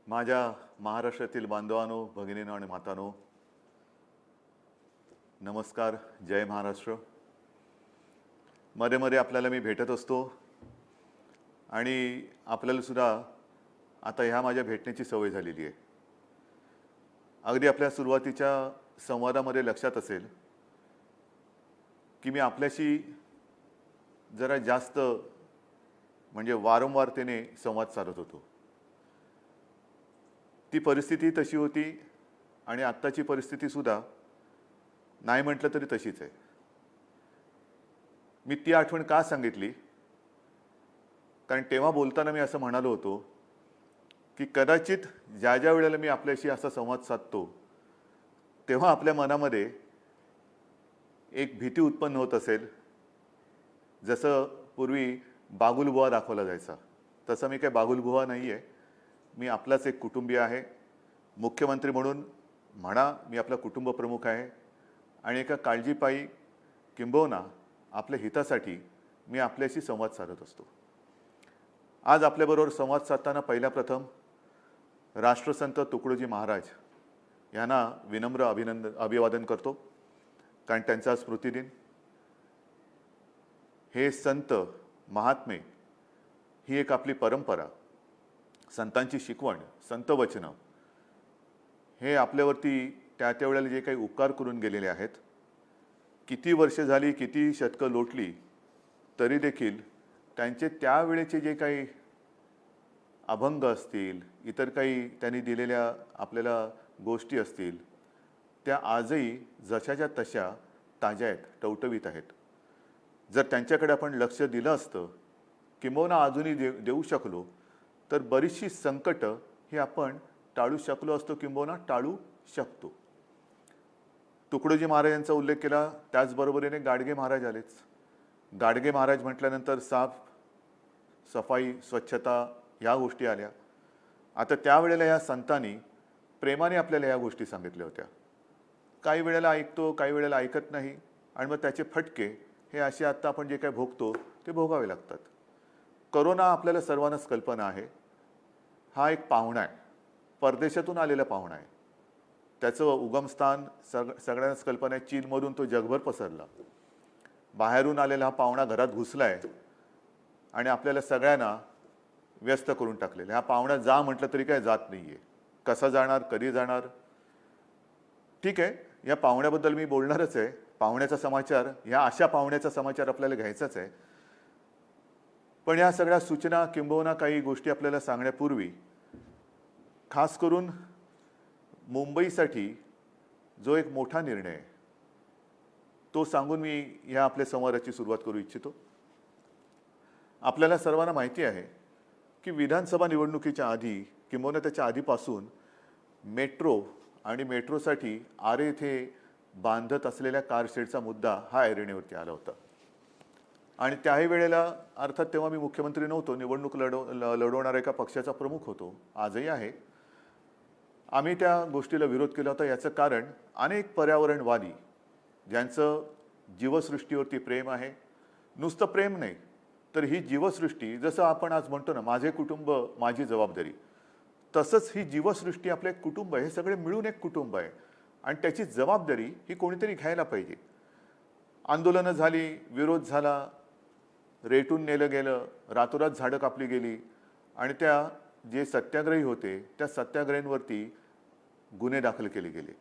माझ्या महाराष्ट्रातील बांधवांनो, भगिनींनो आणि मातांनो, नमस्कार. जय महाराष्ट्र. मध्ये मध्ये आपल्याला मी भेटत असतो आणि आपल्याला सुद्धा आता ह्या माझ्या भेटण्याची सवय झालेली आहे. अगदी आपल्या सुरुवातीच्या संवादामध्ये लक्षात असेल की मी आपल्याशी जरा जास्त म्हणजे वारंवारतेने संवाद साधत होतो. ती परिस्थिती तशी होती आणि आत्ताची परिस्थिती सुद्धा नाही म्हटलं तरी तशीच आहे. मी ती आठवण का सांगितली? कारण तेव्हा बोलताना मी असं म्हणालो होतो की कदाचित ज्या ज्या वेळेला मी आपल्याशी असा संवाद साधतो तेव्हा आपल्या मनामध्ये एक भीती उत्पन्न होत असेल. जसं पूर्वी बागुलबुवा दाखवला जायचा, तसं मी काही बागुलबुवा नाही आहे. मी आपलाच एक कुटुंबीय आहे. मुख्यमंत्री म्हणून म्हणा, मी आपला कुटुंब प्रमुख आहे आणि एका काळजीपायी किंबहुना आपल्या हितासाठी मी आपल्याशी संवाद साधत असतो. आज आपल्याबरोबर संवाद साधताना पहिल्या प्रथम राष्ट्रसंत तुकडोजी महाराज यांना विनम्र अभिवादन करतो, कारण त्यांचा स्मृतिदिन. हे संत महात्मे ही एक आपली परंपरा, संतांची शिकवण, संत वचनं हे आपल्यावरती त्या त्या वेळेला जे काही उपकार करून गेलेले आहेत, किती वर्ष झाली, किती शतकं लोटली तरी देखील त्यांचे त्यावेळेचे जे काही अभंग असतील, इतर काही त्यांनी दिलेल्या आपल्याला गोष्टी असतील, त्या आजही जशाच्या तशा ताज्या आहेत, टवटवीत आहेत. जर त्यांच्याकडे आपण लक्ष दिलं असतं, किंबहुना अजूनही देऊ शकलो, तर बरीचशी संकटं ही आपण टाळू शकलो असतो, किंबहुना टाळू शकतो. तुकडोजी महाराजांचा उल्लेख केला, त्याचबरोबरीने गाडगे महाराज आलेच. गाडगे महाराज म्हटल्यानंतर साफ सफाई, स्वच्छता ह्या गोष्टी आल्या. आता त्यावेळेला या संतांनी प्रेमाने आपल्याला या गोष्टी सांगितल्या होत्या. काही वेळेला ऐकतो, काही वेळेला ऐकत नाही, आणि मग त्याचे फटके हे असे आत्ता आपण जे काही भोगतो ते भोगावे लागतात. करोना आपल्याला सर्वांनाच कल्पना आहे, हा एक पाहुणा आहे, परदेशातून आलेला पाहुणा आहे. त्याचं उगमस्थान सगळ्यांनाच कल्पना आहे. चीनमधून तो जगभर पसरला. बाहेरून आलेला हा पाहुणा घरात घुसला आहे आणि आपल्याला सगळ्यांना व्यस्त करून टाकलेलं. हा पाहुणा जा म्हटलं तरी काय जात नाही आहे. कसा जाणार, कधी जाणार? ठीक आहे, या पाहुण्याबद्दल मी बोलणारच आहे. पाहुण्याचा समाचार, ह्या अशा पाहुण्याचा समाचार आपल्याला घ्यायचाच आहे. पण या सगळ्या सूचना किंबहुना काही गोष्टी आपल्याला सांगण्यापूर्वी खास करून मुंबईसाठी जो एक मोठा निर्णय आहे तो सांगून मी ह्या आपल्या संवादाची सुरुवात करू इच्छितो. आपल्याला सर्वांना माहिती आहे की विधानसभा निवडणुकीच्या आधी किंबहुना त्याच्या आधीपासून मेट्रो आणि मेट्रोसाठी आरे येथे बांधत असलेल्या कारशेडचा मुद्दा हा ऐरणीवरती आला होता. आणि त्याही वेळेला अर्थात तेव्हा मी मुख्यमंत्री नव्हतो, निवडणूक लढवणाऱ्या एका पक्षाचा प्रमुख होतो, आजही आहे. आम्ही त्या गोष्टीला विरोध केला होता. याचं कारण अनेक पर्यावरणवादी ज्यांचं जीवसृष्टीवरती प्रेम आहे, नुसतं प्रेम नाही तर ही जीवसृष्टी, जसं आपण आज म्हणतो ना, माझे कुटुंब माझी जबाबदारी, तसंच ही जीवसृष्टी आपलं एक कुटुंब आहे. हे सगळे मिळून एक कुटुंब आहे आणि त्याची जबाबदारी ही कोणीतरी घ्यायला पाहिजे. आंदोलनं झाली, विरोध झाला, रेटून नेलं गेलं, रातोरात झाडं कापली गेली आणि त्या जे सत्याग्रही होते त्या सत्याग्रहींवरती गुन्हे दाखल केले गेले.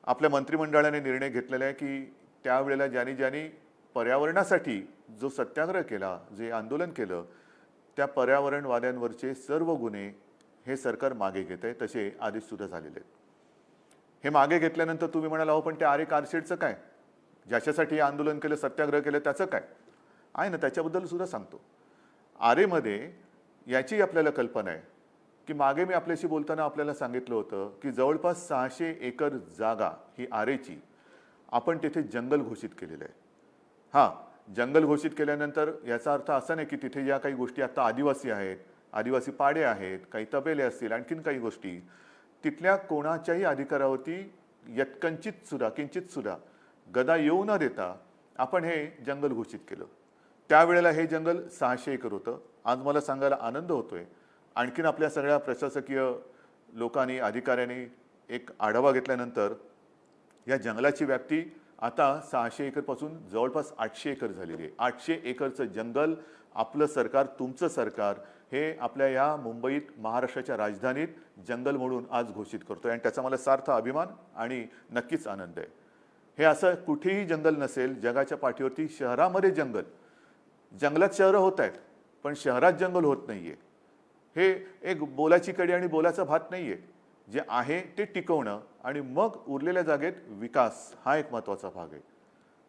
आपल्या मंत्रिमंडळाने निर्णय घेतलेला आहे की त्यावेळेला ज्यांनी पर्यावरणासाठी जो सत्याग्रह केला, जे आंदोलन केलं, त्या पर्यावरणवाद्यांवरचे सर्व गुन्हे हे सरकार मागे घेत आहे. तसे आदेश सुद्धा झालेले आहेत. हे मागे घेतल्यानंतर तुम्ही म्हणाल, अहो पण त्या आरे कारशेडचं काय, ज्याच्यासाठी आंदोलन केलं, सत्याग्रह केलं, त्याचं काय आहे ना, त्याच्याबद्दल सुद्धा सांगतो. आरेमध्ये याची आपल्याला कल्पना आहे की मागे मी आपल्याशी बोलताना आपल्याला सांगितलं होतं की जवळपास 600 एकर जागा ही आरेची आपण तिथे जंगल घोषित केलेलं आहे. हां, जंगल घोषित केल्यानंतर याचा अर्थ असा नाही की तिथे ज्या काही गोष्टी आता आदिवासी आहेत, आदिवासी पाडे आहेत, काही तबेले असतील, आणखीन काही गोष्टी, तिथल्या कोणाच्याही अधिकारावरती किंचित सुद्धा गदा येऊ न देता आपण हे जंगल घोषित केलं. त्यावेळेला हे जंगल 600 एकर होतं. आज मला सांगायला आनंद होतोय आणखीन आपल्या सगळ्या प्रशासकीय लोकांनी अधिकाऱ्यांनी एक आढावा घेतल्यानंतर या जंगलाची व्याप्ती आता 600 एकरपासून जवळपास 800 एकर झालेली आहे. 800 एकरचं जंगल आपलं सरकार, तुमचं सरकार हे आपल्या या मुंबईत, महाराष्ट्राच्या राजधानीत जंगल म्हणून आज घोषित करतोय आणि त्याचा मला सार्थ अभिमान आणि नक्कीच आनंद आहे. हे असं कुठेही जंगल नसेल जगाच्या पाठीवरती. शहरामध्ये जंगलात शहरं होत आहेत, पण शहरात जंगल होत नाहीये. हे एक बोलाची कडी आणि बोलाचा भात नाहीये. जे आहे ते टिकवणं आणि मग उरलेल्या जागेत विकास हा एक महत्त्वाचा भाग आहे.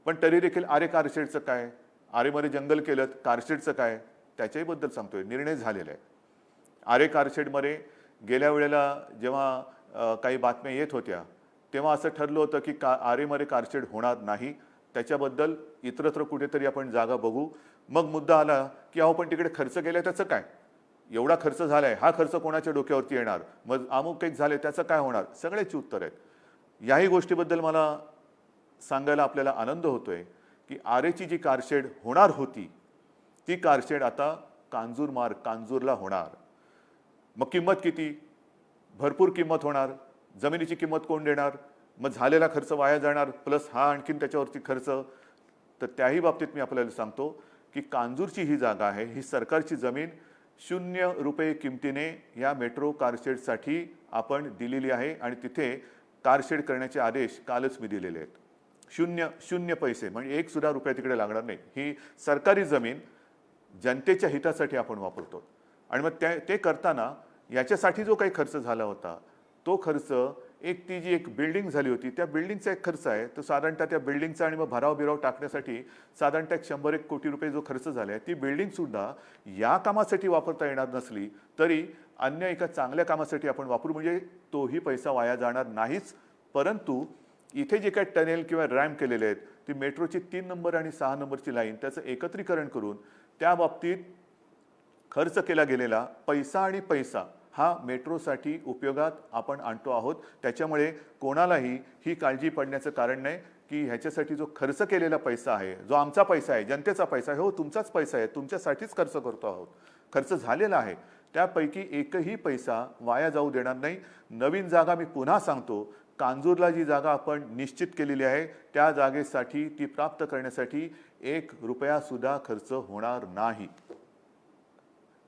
पण तरी देखील आरे कारशेडचं काय, आरेमध्ये जंगल केलं, कारशेडचं काय, त्याच्याहीबद्दल सांगतोय. निर्णय झालेला आहे. आरे कारशेडमध्ये गेल्या वेळेला जेव्हा काही बातम्या येत होत्या तेव्हा असं ठरलं होतं की आरेमध्ये कारशेड होणार नाही. त्याच्याबद्दल इतरत्र कुठेतरी आपण जागा बघू. मग मुद्दा आला की अहो पण तिकडे खर्च केलाय त्याचं काय, एवढा खर्च झालाय, हा खर्च कोणाच्या डोक्यावरती येणार, मग अमुक एक झाले त्याचं काय होणार. सगळ्याची उत्तर आहेत. याही गोष्टीबद्दल मला सांगायला आपल्याला आनंद होतोय की आरेची जी कारशेड होणार होती ती कारशेड आता कांजूरला होणार. मग किंमत किती, भरपूर किंमत होणार. जमिनीची किंमत कोण देणार, मग झालेला खर्च वाया जाणार, प्लस हा आणखीन त्याच्यावरती खर्च. तर त्याही बाबतीत मी आपल्याला सांगतो की कांजूरची ही जागा आहे, ही सरकारची जमीन 0 रुपये किमतीने या मेट्रो कारशेडसाठी आपण दिलेली आहे आणि तिथे कारशेड करण्याचे आदेश कालच मी दिलेले आहेत. 0 पैसे, म्हणजे एक सुद्धा रुपया तिकडे लागणार नाही. ही सरकारी जमीन जनतेच्या हितासाठी आपण वापरतो. आणि मग ते करताना याच्यासाठी जो काही खर्च झाला होता तो खर्च, ती जी एक बिल्डिंग झाली होती त्या बिल्डिंगचा एक खर्च आहे, तो साधारणतः त्या बिल्डिंगचा आणि मग भराव टाकण्यासाठी साधारणतः 100-1 कोटी रुपये जो खर्च झाला आहे, ती बिल्डिंग सुद्धा या कामासाठी वापरता येणार नसली तरी अन्य एका चांगल्या कामासाठी आपण वापरू, म्हणजे तोही पैसा वाया जाणार नाहीच. परंतु इथे जे काही टनेल किंवा रॅम्प केलेले आहेत, ती मेट्रोची 3 नंबर आणि 6 नंबरची लाईन, त्याचं एकत्रीकरण करून त्या बाबतीत खर्च केला गेलेला पैसा हा मेट्रोसाठी उपयोगात आपण आणतो आहोत. त्याच्यामुळे कोणालाही ही काळजी पडण्याचं कारण नाही की ह्याच्यासाठी जो खर्च केलेला पैसा आहे, जो आमचा पैसा आहे, जनतेचा पैसा आहे, हो तुमचाच पैसा आहे, तुमच्यासाठीच खर्च करतो आहोत, खर्च झालेला आहे, त्यापैकी एकही पैसा वाया जाऊ देणार नाही. नवीन जागा मी पुन्हा सांगतो, कांजूरला जी जागा आपण निश्चित केलेली आहे त्या जागेसाठी, ती प्राप्त करण्यासाठी 1 रुपया सुद्धा खर्च होणार नाही.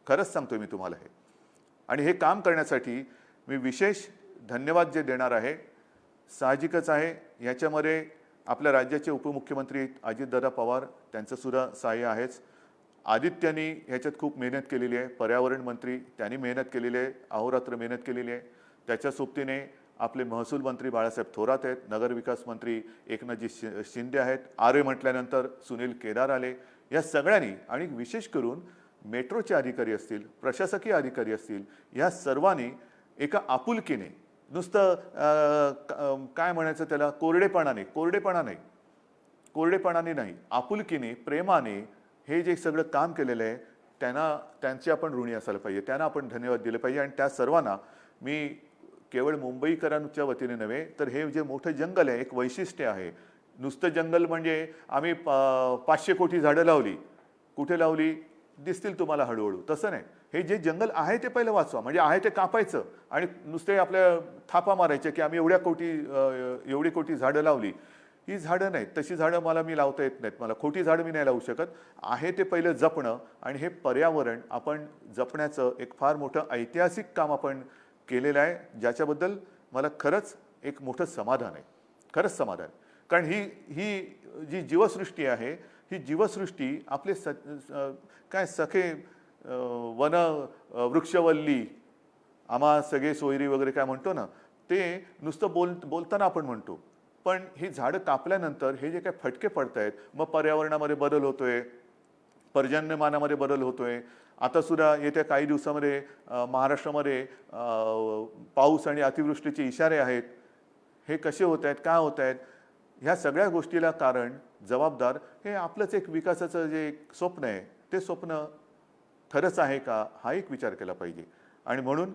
खरंच सांगतोय मी तुम्हाला हे. आणि हे काम करण्यासाठी मी विशेष धन्यवाद जे देणार आहे, साहजिकच आहे याच्यामध्ये आपल्या राज्याचे उपमुख्यमंत्री अजितदादा पवार त्यांचं सुद्धा सहाय्य आहेच. आदित्यनी ह्याच्यात खूप मेहनत केलेली आहे. पर्यावरण मंत्री त्यांनी मेहनत केलेली आहे, अहोरात्र मेहनत केलेली आहे. त्याच्या सोबतीने आपले महसूल मंत्री बाळासाहेब थोरात आहेत, नगरविकास मंत्री एकनाथजी शिंदे आहेत, आरे म्हटल्यानंतर सुनील केदार आले. या सगळ्यांनी आणि विशेष करून मेट्रोचे अधिकारी असतील, प्रशासकीय अधिकारी असतील, या सर्वांनी एका आपुलकीने, नुसतं काय म्हणायचं त्याला, कोरडेपणाने नाही, आपुलकीने, प्रेमाने हे जे सगळं काम केलेलं आहे त्यांचे आपण ऋणी असायला पाहिजे, त्यांना आपण धन्यवाद दिले पाहिजे. आणि त्या सर्वांना मी केवळ मुंबईकरांच्या वतीने नव्हे तर हे जे मोठं जंगल आहे, एक वैशिष्ट्य आहे. नुसतं जंगल म्हणजे आम्ही 500 कोटी झाडं लावली, कुठे लावली दिसतील तुम्हाला हळूहळू, तसं नाही. हे जे जंगल आहे ते पहिलं वाचवा, म्हणजे आहे ते कापायचं आणि नुसते आपल्या थापा मारायचे की आम्ही एवढी कोटी झाडं लावली. ही झाडं नाहीत, तशी झाडं मी लावता येत नाहीत, मला खोटी झाडं मी नाही लावू शकत. आहे ते पहिलं जपणं आणि हे पर्यावरण आपण जपण्याचं एक फार मोठं ऐतिहासिक काम आपण केलेलं आहे, ज्याच्याबद्दल मला खरंच एक मोठं समाधान आहे, खरंच समाधान. कारण ही जी जीवसृष्टी आहे, ही जीवसृष्टी आपले काय सखे वन वृक्षवल्ली, आम्हा सगळे सोयरी वगैरे काय म्हणतो ना, ते नुसतं बोलताना आपण म्हणतो, पण ही झाडं कापल्यानंतर हे जे काय फटके पडत आहेत, मग पर्यावरणामध्ये बदल होतोय, पर्जन्यमानामध्ये बदल होतोय. आता सुद्धा येत्या काही दिवसामध्ये महाराष्ट्रामध्ये पाऊस आणि अतिवृष्टीचे इशारे आहेत. हे कसे होत आहेत, काय होत आहेत, ह्या सगळ्या गोष्टीला कारण, जबाबदार हे आपलंच एक विकासाचं जे एक स्वप्न आहे, ते स्वप्न खरंच आहे का, हा एक विचार केला पाहिजे. आणि म्हणून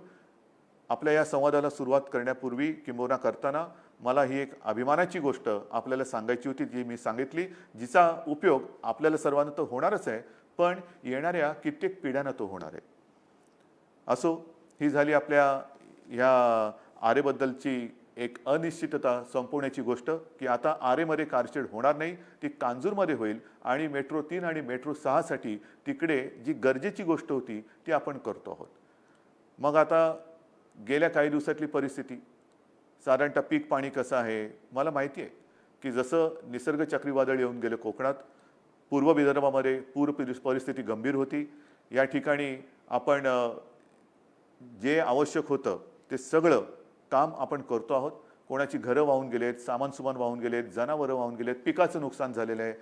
आपल्या या संवादाला सुरुवात करण्यापूर्वी किंबहुना करताना मला ही एक अभिमानाची गोष्ट आपल्याला सांगायची होती, जी मी सांगितली, जिचा उपयोग आपल्याला सर्वांना तर होणारच आहे, पण येणाऱ्या कित्येक पिढ्यांना तो होणार आहे. असो, ही झाली आपल्या ह्या आरेबद्दलची एक अनिश्चितता संपवण्याची गोष्ट, की आता आरेमध्ये कारशेड होणार नाही, ती कांजूरमध्ये होईल आणि मेट्रो 3 आणि मेट्रो 6 साठी तिकडे जी गरजेची गोष्ट होती ती आपण करतो आहोत. मग आता गेल्या काही दिवसातली परिस्थिती, साधारणतः पीक पाणी कसं आहे, मला माहिती आहे की जसं निसर्ग चक्रीवादळ येऊन गेलं कोकणात, पूर्व विदर्भामध्ये परिस्थिती गंभीर होती. या ठिकाणी आपण जे आवश्यक होतं ते सगळं काम आपण करतो आहोत. कोणाची घरं वाहून गेलेत, सामान वाहून गेलेत, जनावरं वाहून गेलेत, पिकाचं नुकसान झालेलं आहे.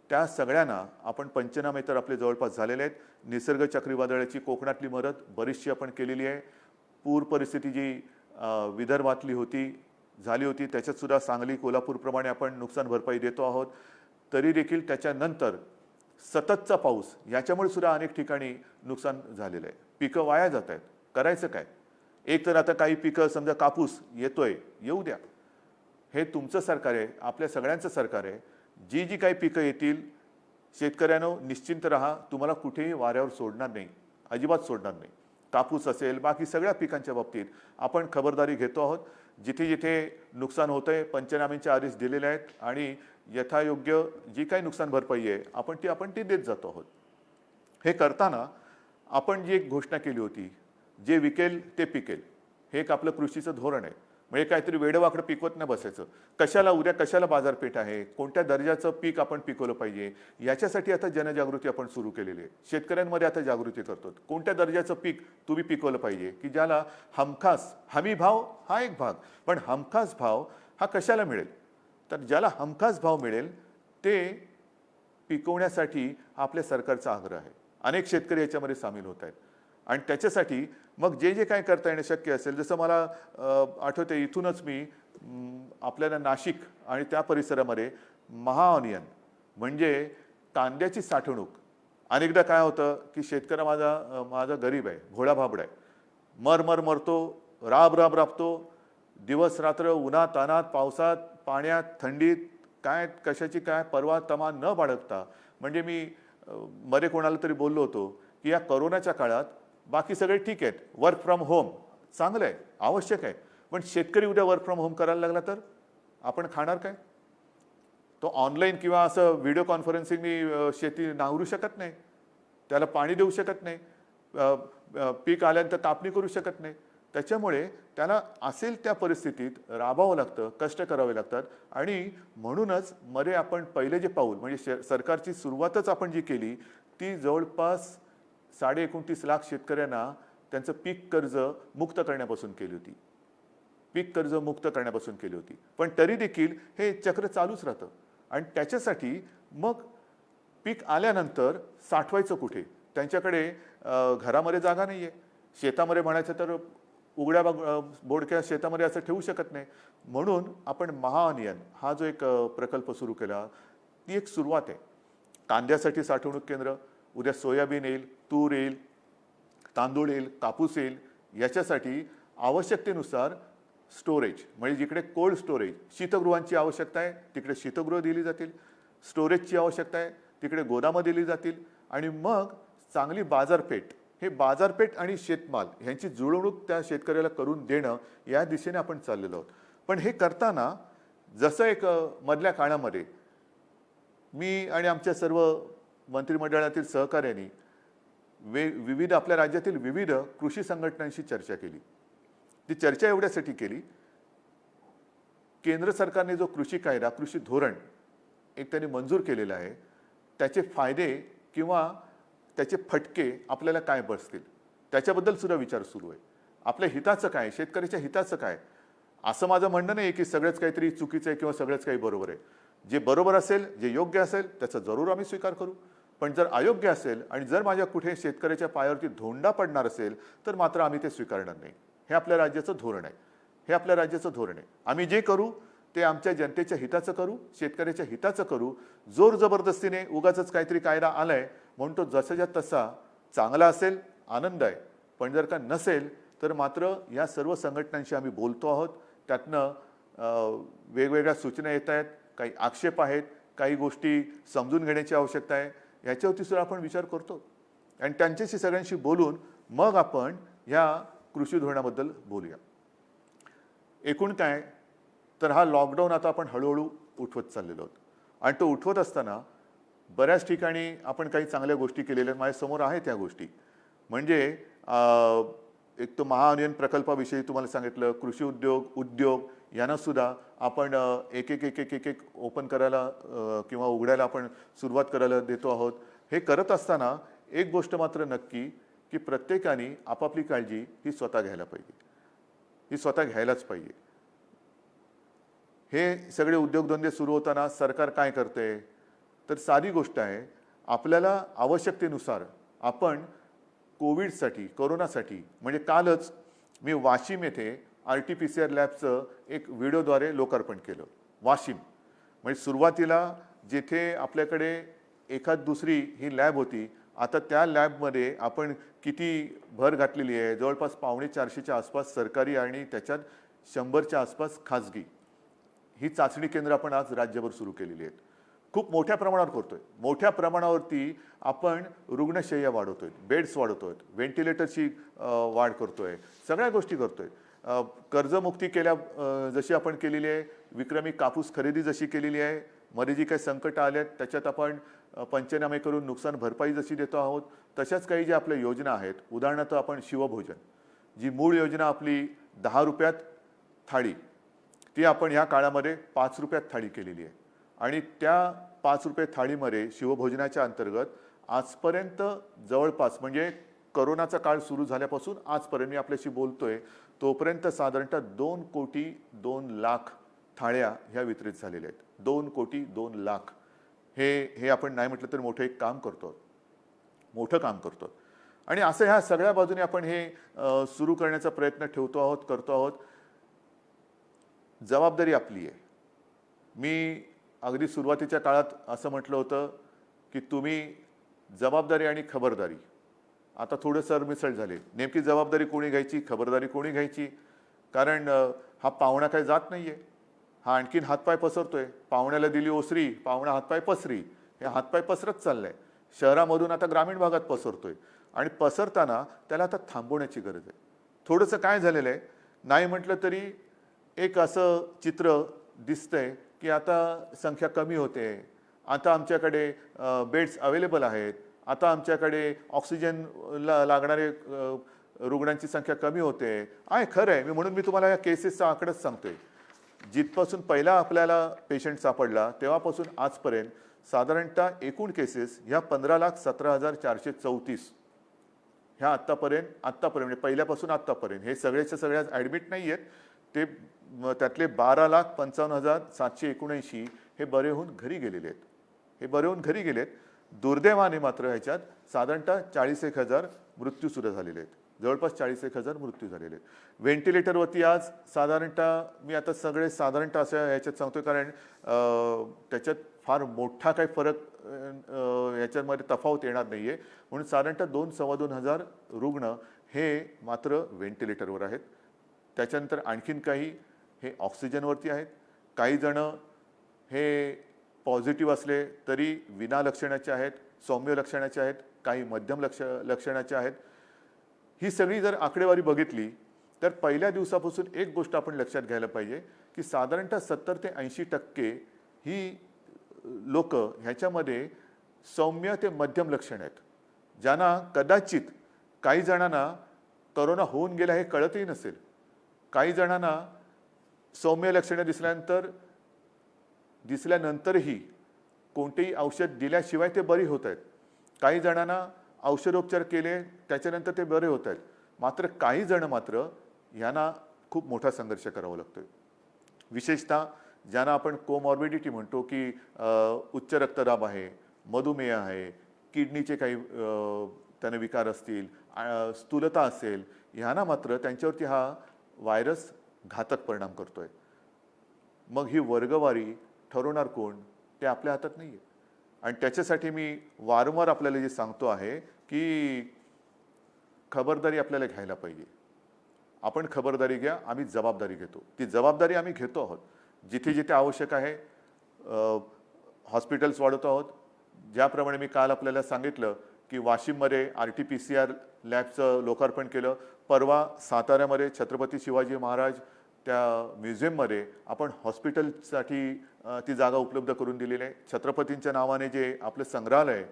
त्या सगळ्यांना आपण पंचनामे तर आपले जवळपास झालेले आहेत. निसर्ग चक्रीवादळाची कोकणातली मदत बरीचशी आपण केलेली आहे. पूर परिस्थिती जी विदर्भातली झाली होती त्याच्यात सुद्धा सांगली, कोल्हापूरप्रमाणे आपण नुकसान भरपाई देतो आहोत. तरी देखील त्याच्यानंतर सततचा पाऊस याच्यामुळे सुद्धा अनेक ठिकाणी नुकसान झालेलं आहे. पिकं वाया जात आहेत. करायचं काय? एक तर आता काही पिकं समजा कापूस येतोय, येऊ द्या. हे तुमचं सरकार आहे, आपल्या सगळ्यांचं सरकार आहे. जी जी काही पिकं येतील, शेतकऱ्यांनो निश्चिंत राहा, तुम्हाला कुठेही वाऱ्यावर सोडणार नाही, अजिबात सोडणार नाही. कापूस असेल, बाकी सगळ्या पिकांच्या बाबतीत आपण खबरदारी घेतो आहोत. जिथे जिथे नुकसान होतंय पंचनाम्यांचे आदेश दिलेले आहेत आणि यथायोग्य जी काही नुकसान भरपाई आहे आपण ती देत जातो आहोत. हे करताना आपण जी एक घोषणा केली होती, जे विकेल ते पिकेल, हे एक आपलं कृषीचं धोरण आहे. म्हणजे काहीतरी वेडवाकडं पिकवत नाही बसायचं. उद्या कशाला बाजारपेठ आहे, कोणत्या दर्जाचं पीक आपण पिकवलं पाहिजे, याच्यासाठी आता जनजागृती आपण सुरू केलेली आहे. शेतकऱ्यांमध्ये आता जागृती करतो. कोणत्या दर्जाचं पीक तुम्ही पिकवलं पाहिजे, की ज्याला हमखास, हमी भाव हा एक भाग, पण हमखास भाव हा कशाला मिळेल, तर ज्याला हमखास भाव मिळेल ते पिकवण्यासाठी आपल्या सरकारचा आग्रह आहे. अनेक शेतकरी याच्यामध्ये सामील होत आहेत आणि त्याच्यासाठी मग जे जे काय करता येणं शक्य असेल, जसं मला आठवते इथूनच मी आपल्याला नाशिक आणि त्या परिसरामध्ये महाअनियन म्हणजे कांद्याची साठवणूक. अनेकदा काय होतं की शेतकरी माझा गरीब आहे, भोळा भाबडा आहे, मरतो, राबतो, दिवस रात्र उन्हात तानात, पावसात, पाण्यात, थंडीत, काय कशाची काय परवा तमा न बाळगता. म्हणजे मी मध्ये कोणाला तरी बोललो होतो की या कोरोनाच्या काळात बाकी सगळे ठीक आहेत, वर्क फ्रॉम होम चांगलं आहे, आवश्यक आहे, पण शेतकरी उद्या वर्क फ्रॉम होम करायला लागला तर आपण खाणार काय? तो ऑनलाईन किंवा असं व्हिडिओ कॉन्फरन्सिंगनी शेती नांगरू शकत नाही, त्याला पाणी देऊ शकत नाही, पीक आल्यानंतर कापणी करू शकत नाही. त्याच्यामुळे त्याला असेल त्या परिस्थितीत राबावं लागतं, कष्ट करावे लागतात. आणि म्हणूनच आपण पहिले जे पाऊल म्हणजे सरकारची सुरुवातच आपण जी केली ती जवळपास 29.5 लाख शेतकऱ्यांना त्यांचं पीक कर्ज मुक्त करण्यापासून केली होती. पण तरी देखील हे चक्र चालूच राहतं आणि त्याच्यासाठी मग पीक आल्यानंतर साठवायचं कुठे? त्यांच्याकडे घरामध्ये जागा नाहीये. शेतामध्ये म्हणायचं तर उघड्या बोडक्या शेतामध्ये असं ठेवू शकत नाही. म्हणून आपण महाअनियन हा जो एक प्रकल्प सुरू केला, ती एक सुरुवात आहे. कांद्यासाठी साठवणूक केंद्र, उद्या सोयाबीन येईल, तूर येईल, तांदूळ येईल, कापूस येईल. याच्यासाठी आवश्यकतेनुसार स्टोरेज म्हणजे जिकडे कोल्ड स्टोरेज, शीतगृहांची आवश्यकता आहे तिकडे शीतगृह दिली जातील, स्टोरेजची आवश्यकता आहे तिकडे गोदामं दिली जातील. आणि मग चांगली बाजारपेठ, हे बाजारपेठ आणि शेतमाल ह्यांची जुळवणूक त्या शेतकऱ्याला करून देणं या दिशेने आपण चाललेलो आहोत. पण हे करताना जसं एक मधल्या काळामध्ये मी आणि आमच्या सर्व मंत्रिमंडळातील सहकार्यांनी विविध आपल्या राज्यातील विविध कृषी संघटनांशी चर्चा केली. ती चर्चा एवढ्यासाठी केली, केंद्र सरकारने जो कृषी कायदा, कृषी धोरण एक त्यांनी मंजूर केलेलं आहे, त्याचे फायदे किंवा त्याचे फटके आपल्याला काय बसतील त्याच्याबद्दल सुद्धा विचार सुरू आहे. आपल्या हिताचं काय, शेतकऱ्याच्या हिताचं काय? असं माझं म्हणणं नाही की सगळंच काहीतरी चुकीचं आहे किंवा सगळंच काही बरोबर आहे. जे बरोबर असेल, जे योग्य असेल त्याचा जरूर आम्ही स्वीकार करू. पण जर अयोग्य असेल आणि जर माझ्या कुठे शेतकऱ्याच्या पायावरती धोंडा पडणार असेल तर मात्र आम्ही ते स्वीकारणार नाही. हे आपल्या राज्याचं धोरण आहे. आम्ही जे करू ते आमच्या जनतेच्या हिताचं करू, शेतकऱ्याच्या हिताचं करू. जोर जबरदस्तीने उगाचच काहीतरी कायदा आलाय म्हणून तो जसाच्या तसा चांगला असेल, आनंद आहे. पण जर का नसेल तर मात्र या सर्व संघटनांशी आम्ही बोलतो आहोत. त्यातनं वेगवेगळ्या सूचना येत आहेत, काही आक्षेप आहेत, काही गोष्टी समजून घेण्याची आवश्यकता आहे. याच्यावरती सुद्धा आपण विचार करतो आणि त्यांच्याशी सगळ्यांशी बोलून मग आपण ह्या कृषी धोरणाबद्दल बोलूया. एकूण काय तर हा लॉकडाऊन आता आपण हळूहळू उठवत चाललेलो आहोत आणि तो उठवत असताना बऱ्याच ठिकाणी आपण काही चांगल्या गोष्टी केलेल्या आहेत. माझ्यासमोर आहेत त्या गोष्टी. म्हणजे एक तो महाअनियन प्रकल्पाविषयी तुम्हाला सांगितलं. कृषी उद्योग यांना सुद्धा आपण एक एक एक एक एक एक ओपन करायला किंवा उघडायला आपण सुरुवात करायला देतो आहोत. हे करत असताना एक गोष्ट मात्र नक्की की प्रत्येकाने आपापली काळजी ही स्वतः घ्यायला पाहिजे. ही स्वतः घ्यायलाच पाहिजे. हे सगळे उद्योगधंदे सुरू होताना सरकार काय करते तर साधी गोष्ट आहे. आपल्याला आवश्यकतेनुसार आपण कोविडसाठी कोरोनासाठी म्हणजे कालच मी वाशिम येथे RT-PCR लॅबचं एक व्हिडिओद्वारे लोकार्पण केलं. वाशिम म्हणजे सुरुवातीला जिथे आपल्याकडे एखाद दुसरी ही लॅब होती, आता त्या लॅबमध्ये आपण किती भर घातलेली आहे. जवळपास 450च्या आसपास सरकारी आणि त्याच्यात 100च्या आसपास खाजगी ही चाचणी केंद्र आपण आज राज्यभर सुरू केलेली आहेत. खूप मोठ्या प्रमाणावर करतोय. मोठ्या प्रमाणावरती आपण रुग्णशय्या वाढवतोय, बेड्स वाढवतोय, व्हेंटिलेटरची वाढ करतोय, सगळ्या गोष्टी करतोय. कर्जमुक्ती जशी आपण केलेली आहे, विक्रमी कापूस खरेदी जशी केलेली आहे, मध्ये जी काही संकट आले आहेत त्याच्यात आपण पंचनामे करून नुकसान भरपाई जशी देतो आहोत, तशाच काही ज्या आपल्या योजना आहेत. उदाहरणार्थ आपण शिवभोजन, जी मूळ योजना आपली 10 रुपयात थाळी, ती आपण ह्या काळामध्ये 5 रुपयात थाळी केलेली आहे. आणि त्या 5 रुपये थाळीमध्ये शिवभोजनाच्या अंतर्गत आजपर्यंत जवळपास म्हणजे कोरोनाचा काळ सुरू झाल्यापासून आजपर्यंत मी आपल्याशी बोलतोय तोपर्यंत साधारणतः 2,02,00,000 थाळ्या ह्या वितरित झालेल्या आहेत. 2,02,00,000 हे आपण नाही म्हटलं तर मोठं एक काम करतो, मोठं काम करतो. आणि असं ह्या सगळ्या बाजूने आपण हे सुरू करण्याचा प्रयत्न ठेवतो आहोत, करतो आहोत. जबाबदारी आपली आहे. मी अगदी सुरुवातीच्या काळात असं म्हटलं होतं की तुम्ही जबाबदारी आणि खबरदारी आता थोडं सरमिसळ झाले. नेमकी जबाबदारी कोणी घ्यायची, खबरदारी कोणी घ्यायची? कारण हा पाहुणा काही जात नाहीये, हा आणखीन हातपाय पसरतोय. पाहुण्याला दिली ओसरी, पाहुणा हातपाय पसरी, हे हातपाय पसरत चाललंय. शहरामधून आता ग्रामीण भागात पसरतोय आणि पसरताना त्याला आता थांबवण्याची गरज आहे. थोडंसं काय झालेलं आहे, नाही म्हटलं तरी एक असं चित्र दिसतंय की आता संख्या कमी होते, आता आमच्याकडे बेड्स अवेलेबल आहेत, आता आमच्याकडे ऑक्सिजनला लागणारे रुग्णांची संख्या कमी होते आहे. खरं आहे. म्हणून मी तुम्हाला या केसेसचा आकडाच सांगतोय. जिथपासून पहिला आपल्याला पेशंट सापडला तेव्हापासून आजपर्यंत साधारणतः एकूण केसेस ह्या 15,17,434 ह्या आत्तापर्यंत म्हणजे पहिल्यापासून आत्तापर्यंत हे सगळ्याच्या सगळ्या ॲडमिट नाही आहेत. ते त्यातले 12,55,779 हे बरे होऊन घरी गेलेले आहेत. हे बरे होऊन घरी गेलेत. दुर्दैवाने मात्र ह्याच्यात साधारणतः 41,000 मृत्यू सुद्धा झालेले आहेत. जवळपास 41,000 मृत्यू झालेले आहेत. व्हेंटिलेटरवरती आज साधारणतः मी आता सगळे साधारणतः असं ह्याच्यात सांगतोय कारण त्याच्यात फार मोठा काही फरक ह्याच्यामध्ये तफावत येणार नाही आहे. म्हणून साधारणतः 2,000-2,25,000 रुग्ण हे मात्र व्हेंटिलेटरवर आहेत. त्याच्यानंतर आणखीन काही हे ऑक्सिजनवरती आहेत. काही जण हे पॉझिटिव्ह असले तरी विना लक्षणाचे आहेत, सौम्य लक्षणाचे आहेत, काही मध्यम लक्षणाचे आहेत. ही सगळी जर आकडेवारी बघितली तर पहिल्या दिवसापासून एक गोष्ट आपण लक्षात घ्यायला पाहिजे की साधारणतः 70 ते 80% ही लोक ह्याच्यामध्ये सौम्य ते मध्यम लक्षण आहेत, ज्यांना कदाचित काही जणांना कोरोना होऊन गेला हे कळतही नसेल. काही जणांना सौम्य लक्षणे दिसल्यानंतरही कोणतेही औषध दिल्याशिवाय ते बरी होत आहेत. काही जणांना औषधोपचार केले त्याच्यानंतर ते बरे होत आहेत. मात्र काही जण मात्र यांना खूप मोठा संघर्ष करावा लागतोय. विशेषतः ज्यांना आपण कोमॉर्बिडिटी म्हणतो की उच्च रक्तदाब आहे, मधुमेह आहे, किडनीचे काही त्यांना विकार असतील, स्थूलता असेल, ह्यांना मात्र त्यांच्यावरती हा व्हायरस घातक परिणाम करतोय. मग ही वर्गवारी ठरवणार कोण ते आपल्या हातात नाही आहे. आणि त्याच्यासाठी मी वारंवार आपल्याला जे सांगतो आहे की खबरदारी आपल्याला घ्यायला पाहिजे. आपण खबरदारी घ्या, आम्ही जबाबदारी घेतो. ती जबाबदारी आम्ही घेतो आहोत. जिथे जिथे आवश्यक आहे हॉस्पिटल्स वाढवतो आहोत. ज्याप्रमाणे मी काल आपल्याला सांगितलं की वाशिममध्ये RT-PCR लॅबचं लोकार्पण केलं. परवा साताऱ्यामध्ये छत्रपती शिवाजी महाराज त्या म्युझियममध्ये आपण हॉस्पिटलसाठी ती जागा उपलब्ध करून दिलेली आहे. छत्रपतींच्या नावाने जे आपलं संग्रहालय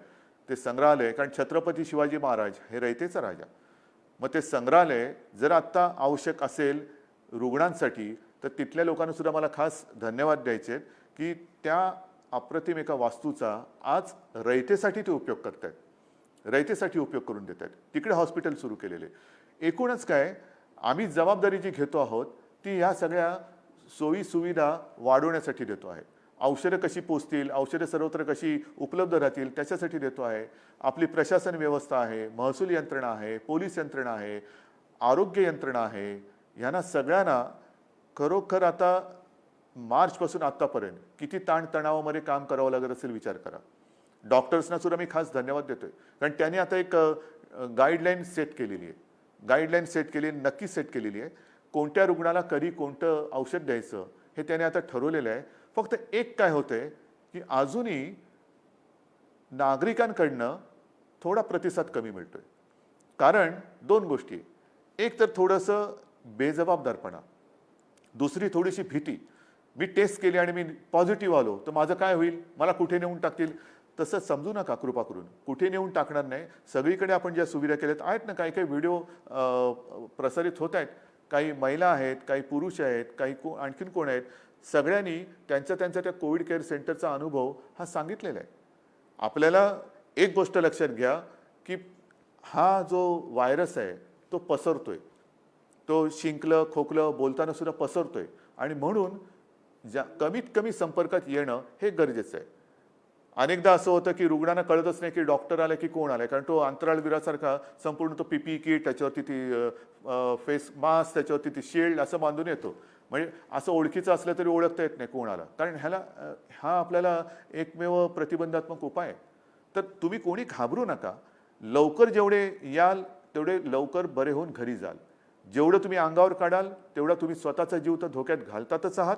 ते संग्रहालय, कारण छत्रपती शिवाजी महाराज हे रयतेचा राजा. मग ते संग्रहालय जर आत्ता आवश्यक असेल रुग्णांसाठी तर तिथल्या लोकांना सुद्धा मला खास धन्यवाद द्यायचे आहेत की त्या अप्रतिम एका वास्तूचा आज रयतेसाठी ते उपयोग करतायत, रयतेसाठी उपयोग करून देत आहेत. तिकडे हॉस्पिटल सुरू केलेले. एकूणच काय, आम्ही जबाबदारी जी घेतो आहोत ती ह्या सगळ्या सोयी सुविधा वाढवण्यासाठी देतो आहे. औषधं कशी पोचतील, औषधं सर्वत्र कशी उपलब्ध राहतील त्याच्यासाठी देतो आहे. आपली प्रशासन व्यवस्था आहे, महसूल यंत्रणा आहे, पोलीस यंत्रणा आहे, आरोग्य यंत्रणा आहे. ह्यांना सगळ्यांना खरोखर आता मार्चपासून आत्तापर्यंत किती ताणतणावामध्ये काम करावं लागत असेल विचार करा. डॉक्टर्सना सुद्धा मी खास धन्यवाद देतोय, कारण त्यांनी आता एक गाईडलाईन सेट केलेली आहे. गाईडलाईन सेट केली, नक्की सेट केलेली आहे. कोणत्या रुग्णाला कधी कोणतं औषध द्यायचं हे त्याने आता ठरवलेलं आहे. फक्त एक काय होतंय की अजूनही नागरिकांकडनं थोडा प्रतिसाद कमी मिळतोय. कारण दोन गोष्टी, एक तर थोडंसं बेजबाबदारपणा, दुसरी थोडीशी भीती. मी टेस्ट केली आणि मी पॉझिटिव्ह आलो तर माझं काय होईल, मला कुठे नेऊन टाकतील. तसं समजू नका कृपा करून, कुठे नेऊन टाकणार नाही. सगळीकडे आपण ज्या सुविधा केल्यात आहेत ना, काही काही व्हिडिओ प्रसारित होत आहेत, काही महिला आहेत, काही पुरुष आहेत, काही आणखीन कोण आहेत, सगळ्यांनी त्यांच्या त्या कोविड केअर सेंटरचा अनुभव हा सांगितलेला आहे. आपल्याला एक गोष्ट लक्षात घ्या की हा जो व्हायरस आहे तो पसरतोय, तो शिंकलं खोकलं बोलताना सुद्धा पसरतोय आणि म्हणून कमीत कमी संपर्कात येणं हे गरजेचं आहे. अनेकदा असं होतं की रुग्णांना कळतच नाही की डॉक्टर आले की कोण आले, कारण तो अंतराळवीरासारखा संपूर्ण तो PPE किट, त्याच्यावरती ती फेस मास्क, त्याच्यावरती ती शील्ड असं बांधून येतो. म्हणजे असं ओळखीचं असलं तरी ओळखता येत नाही कोण आला, कारण हा आपल्याला एकमेव प्रतिबंधात्मक उपाय आहे. तर तुम्ही कोणी घाबरू नका. लवकर जेवढे याल तेवढे लवकर बरे होऊन घरी जाल. जेवढं तुम्ही अंगावर काढाल तेवढा तुम्ही स्वतःचा जीव तर धोक्यात घालतातच आहात,